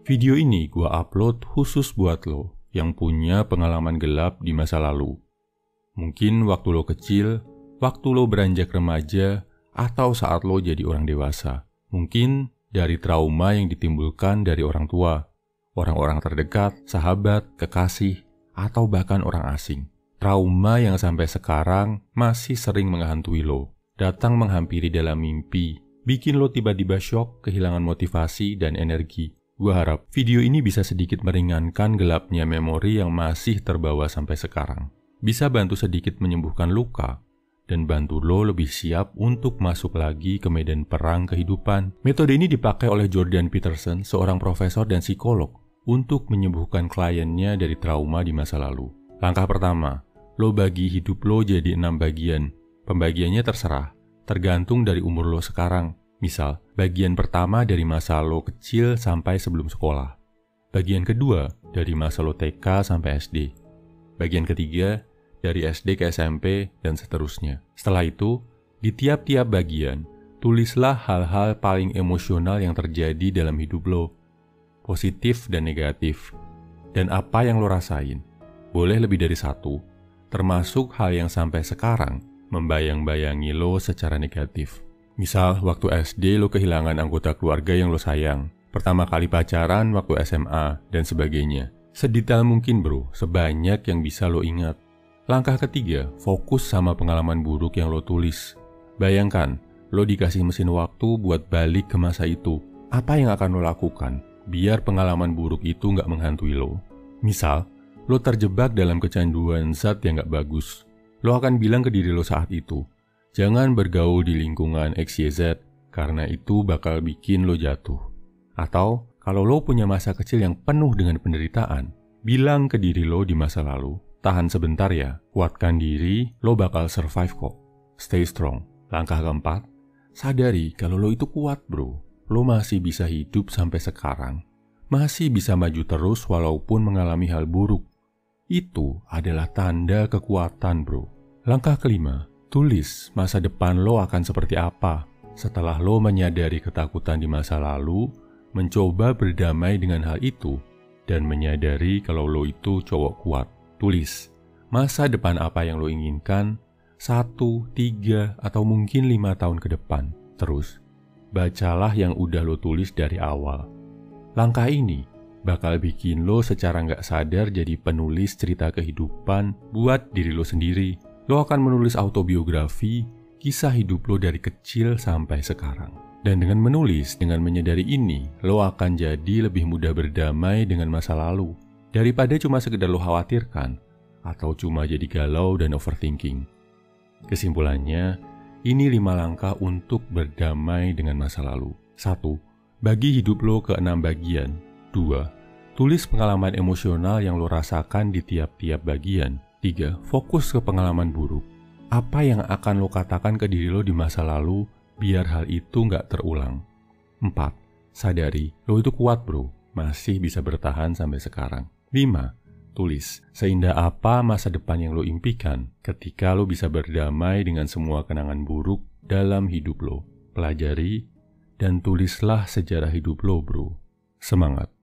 Video ini gua upload khusus buat lo yang punya pengalaman gelap di masa lalu. Mungkin waktu lo kecil, waktu lo beranjak remaja, atau saat lo jadi orang dewasa. Mungkin dari trauma yang ditimbulkan dari orang tua, orang-orang terdekat, sahabat, kekasih, atau bahkan orang asing. Trauma yang sampai sekarang masih sering menghantui lo, datang menghampiri dalam mimpi, bikin lo tiba-tiba shock, kehilangan motivasi dan energi. Gua harap video ini bisa sedikit meringankan gelapnya memori yang masih terbawa sampai sekarang. Bisa bantu sedikit menyembuhkan luka, dan bantu lo lebih siap untuk masuk lagi ke medan perang kehidupan. Metode ini dipakai oleh Jordan Peterson, seorang profesor dan psikolog, untuk menyembuhkan kliennya dari trauma di masa lalu. Langkah pertama, lo bagi hidup lo jadi 6 bagian. Pembagiannya terserah, tergantung dari umur lo sekarang. Misal, bagian pertama dari masa lo kecil sampai sebelum sekolah. Bagian kedua dari masa lo TK sampai SD. Bagian ketiga dari SD ke SMP dan seterusnya. Setelah itu, di tiap-tiap bagian, tulislah hal-hal paling emosional yang terjadi dalam hidup lo. Positif dan negatif. Dan apa yang lo rasain. Boleh lebih dari satu, termasuk hal yang sampai sekarang membayang-bayangi lo secara negatif. Misal, waktu SD lo kehilangan anggota keluarga yang lo sayang, pertama kali pacaran waktu SMA, dan sebagainya. Sedetail mungkin bro, sebanyak yang bisa lo ingat. Langkah ketiga, fokus sama pengalaman buruk yang lo tulis. Bayangkan, lo dikasih mesin waktu buat balik ke masa itu. Apa yang akan lo lakukan, biar pengalaman buruk itu nggak menghantui lo? Misal, lo terjebak dalam kecanduan zat yang nggak bagus. Lo akan bilang ke diri lo saat itu, jangan bergaul di lingkungan XYZ, karena itu bakal bikin lo jatuh. Atau, kalau lo punya masa kecil yang penuh dengan penderitaan, bilang ke diri lo di masa lalu, tahan sebentar ya, kuatkan diri, lo bakal survive kok. Stay strong. Langkah keempat, sadari kalau lo itu kuat bro. Lo masih bisa hidup sampai sekarang. Masih bisa maju terus walaupun mengalami hal buruk. Itu adalah tanda kekuatan bro. Langkah kelima, tulis masa depan lo akan seperti apa setelah lo menyadari ketakutan di masa lalu, mencoba berdamai dengan hal itu, dan menyadari kalau lo itu cowok kuat. Tulis masa depan apa yang lo inginkan 1, 3, atau mungkin 5 tahun ke depan. Terus, bacalah yang udah lo tulis dari awal. Langkah ini bakal bikin lo secara nggak sadar jadi penulis cerita kehidupan buat diri lo sendiri. Lo akan menulis autobiografi, kisah hidup lo dari kecil sampai sekarang. Dan dengan menulis, dengan menyadari ini, lo akan jadi lebih mudah berdamai dengan masa lalu. Daripada cuma sekedar lo khawatirkan, atau cuma jadi galau dan overthinking. Kesimpulannya, ini 5 langkah untuk berdamai dengan masa lalu. 1. Bagi hidup lo ke 6 bagian. 2. Tulis pengalaman emosional yang lo rasakan di tiap-tiap bagian. 3. Fokus ke pengalaman buruk. Apa yang akan lo katakan ke diri lo di masa lalu biar hal itu nggak terulang. 4. Sadari, lo itu kuat bro, masih bisa bertahan sampai sekarang. 5. Tulis, seindah apa masa depan yang lo impikan ketika lo bisa berdamai dengan semua kenangan buruk dalam hidup lo. Pelajari dan tulislah sejarah hidup lo bro. Semangat!